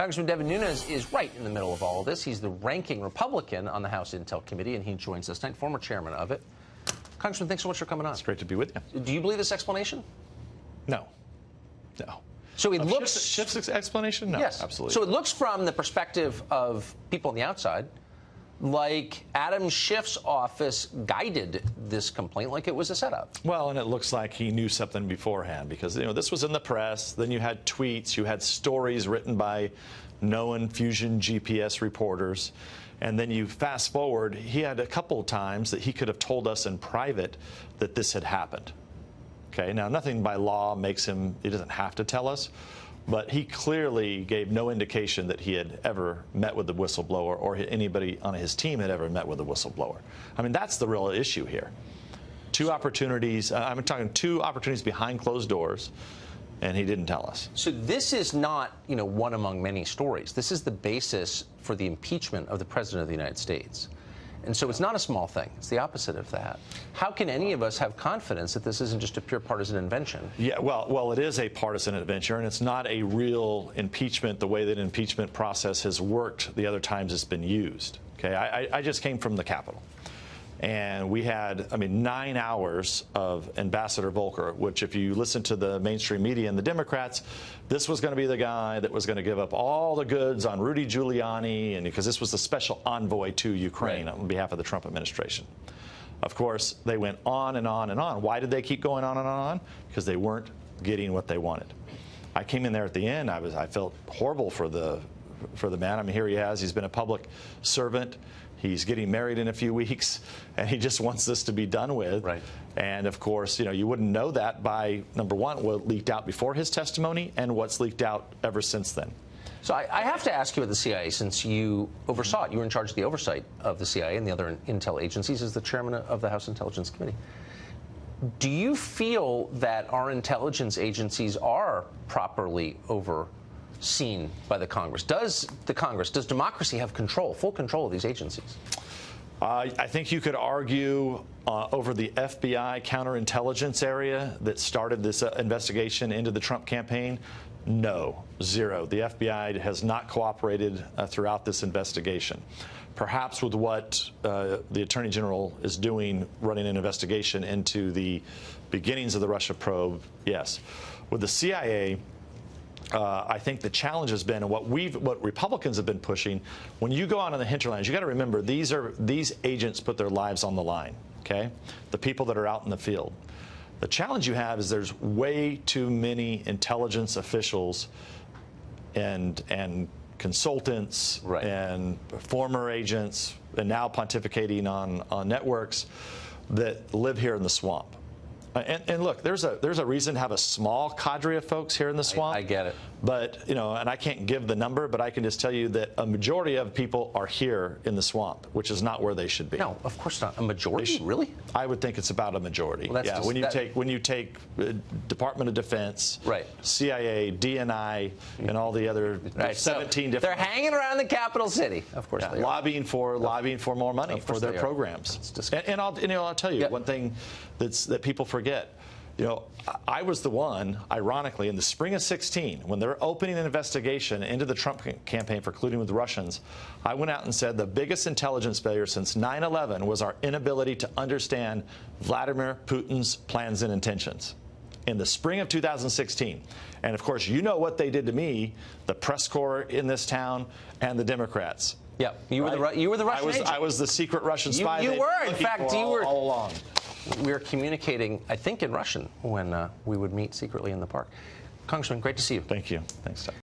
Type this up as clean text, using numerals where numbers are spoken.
Congressman Devin Nunes is right in the middle of all of this. He's the ranking Republican on the House Intel Committee, and he joins us tonight, former chairman of it. Congressman, thanks so much for coming on. It's great to be with you. Do you believe this explanation? No. No. So it looks... Schiff's explanation? No, yes. Absolutely. So it looks from the perspective of people on the outside like Adam Schiff's office guided this complaint like it was a setup. Well, and it looks like he knew something beforehand because, this was in the press. Then you had tweets. You had stories written by known Fusion GPS reporters. And then you fast forward, he had a couple of times that he could have told us in private that this had happened. Okay, now nothing by law makes him, he doesn't have to tell us, but he clearly gave no indication that he had ever met with the whistleblower or anybody on his team had ever met with the whistleblower. I mean, that's the real issue here. Two opportunities, I'm talking two opportunities behind closed doors, and he didn't tell us. So this is not, one among many stories. This is the basis for the impeachment of the President of the United States. And so it's not a small thing. It's the opposite of that. How can any of us have confidence that this isn't just a pure partisan invention? Yeah, well, it is a partisan adventure, and it's not a real impeachment the way that an impeachment process has worked the other times it's been used. Okay, I just came from the Capitol. And we had, 9 hours of Ambassador Volker, which if you listen to the mainstream media and the Democrats, this was going to be the guy that was going to give up all the goods on Rudy Giuliani, and because this was the special envoy to Ukraine on behalf of the Trump administration. Of course, they went on and on and on. Why did they keep going on and on? Because they weren't getting what they wanted. I came in there at the end. I felt horrible for the man. Here he has. He's been a public servant. He's getting married in a few weeks, and he just wants this to be done with. Right. And, of course, you wouldn't know that by, number one, what leaked out before his testimony and what's leaked out ever since then. So I have to ask you about the CIA, since you oversaw it. You were in charge of the oversight of the CIA and the other intel agencies as the chairman of the House Intelligence Committee. Do you feel that our intelligence agencies are properly overseen by the Congress? Does democracy have control, full control of these agencies? I think you could argue over the FBI counterintelligence area that started this investigation into the Trump campaign. No, zero. The FBI has not cooperated throughout this investigation. Perhaps with what the Attorney General is doing, running an investigation into the beginnings of the Russia probe, yes. With the CIA, I think the challenge has been, and what Republicans have been pushing, when you go out on the hinterlands, you got to remember these agents put their lives on the line. Okay, the people that are out in the field. The challenge you have is there's way too many intelligence officials and consultants and former agents and now pontificating on networks that live here in the swamp. And look, there's a reason to have a small cadre of folks here in the swamp. I get it. But, and I can't give the number, but I can just tell you that a majority of people are here in the swamp, which is not where they should be. No, of course not. A majority? Really? I would think it's about a majority. Well, yeah, when you take Department of Defense, CIA, DNI, and all the other 17 different. They're hanging around the capital city. Of course, they are. lobbying for more money for their programs. And I'll tell you one thing that people forget. I was the one, ironically, in the spring of 16, when they're opening an investigation into the Trump campaign for colluding with the Russians, I went out and said the biggest intelligence failure since 9/11 was our inability to understand Vladimir Putin's plans and intentions. In the spring of 2016. And, of course, you know what they did to me, the press corps in this town, and the Democrats. Yeah, you were the Russian agent. I was the secret Russian spy. You were, in fact, you were all along. We were communicating, I think, in Russian when we would meet secretly in the park. Congressman, great to see you. Thank you. Thanks, Doug.